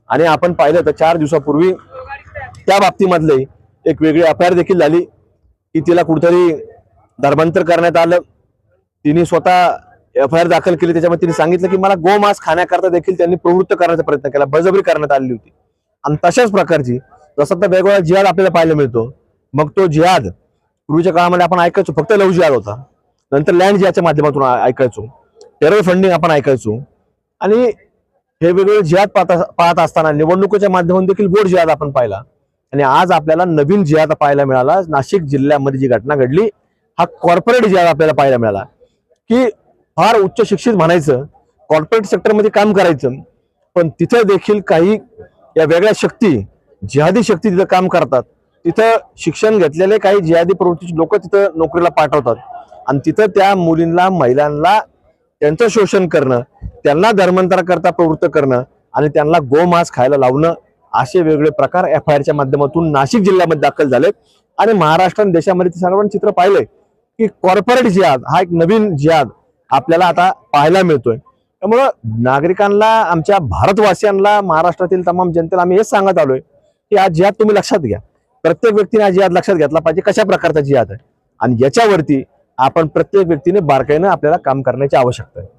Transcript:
आणि आपण पाहिलं तर 4 दिवसापूर्वी त्या बाबतीमधले एक वेगळी एफआयआर देखील झाली की तिला कुठेतरी धर्मांतर करण्यात आलं। तिने स्वतः एफआयआर दाखल केली, त्याच्यामध्ये तिने सांगितलं की मला गोमांस खाण्याकरता देखील त्यांनी प्रवृत्त करण्याचा प्रयत्न केला, बळजबरी करण्यात आलेली होती। आणि तशाच प्रकारची जसं तर वेगवेगळा जिहाद आपल्याला पाहायला मिळतो, मग तो जिहाद पूर्वीच्या काळामध्ये आपण ऐकायचो फक्त लव्ह जिहाद होता, नंतर लँड जिहादच्या माध्यमातून ऐकायचो, टेरर फंडिंग आपण ऐकायचो, आणि हे वेगवेगळे जिहाद पाहत असताना निवडणुकीच्या माध्यमातून देखील गोड जिहाद आपण पाहिला। आणि आज आपल्याला नवीन जिहाद पाहायला मिळाला। नाशिक जिल्ह्यामध्ये जी घटना घडली, हा कॉर्पोरेट जिहाद आपल्याला पाहायला मिळाला की फार उच्च शिक्षित म्हणायचं, कॉर्पोरेट सेक्टरमध्ये काम करायचं, पण तिथे देखील काही या वेगळ्या शक्ती, जिहादी शक्ती तिथं काम करतात। तिथं शिक्षण घेतलेले काही जिहादी प्रवृत्तीचे लोक तिथं नोकरीला पाठवतात आणि तिथं त्या मुलींना, महिलांना त्यांचं शोषण करणं, त्यांना धर्मांतर करता प्रवृत्त करणं आणि त्यांना गोमांस खायला लावणं, असे वेगवेगळे प्रकार एफआयआरच्या माध्यमातून नाशिक जिल्ह्यामध्ये दाखल झाले। आणि महाराष्ट्र आणि देशामध्ये ते सर्वांनी चित्र पाहिलंय की कॉर्पोरेट जिहाद हा एक नवीन जिहाद आपल्याला आता पाहायला मिळतोय। त्यामुळं नागरिकांना, आमच्या भारतवासियांना, महाराष्ट्रातील तमाम जनतेला आम्ही हेच सांगत आलोय की हा जिहाद तुम्ही लक्षात घ्या, प्रत्येक व्यक्तीने हा जिहाद लक्षात घेतला पाहिजे, कशा प्रकारचा जिहाद आहे, आणि याच्यावरती आपण प्रत्येक व्यक्तीने बारकाईनं आपल्याला काम करण्याची आवश्यकता आहे।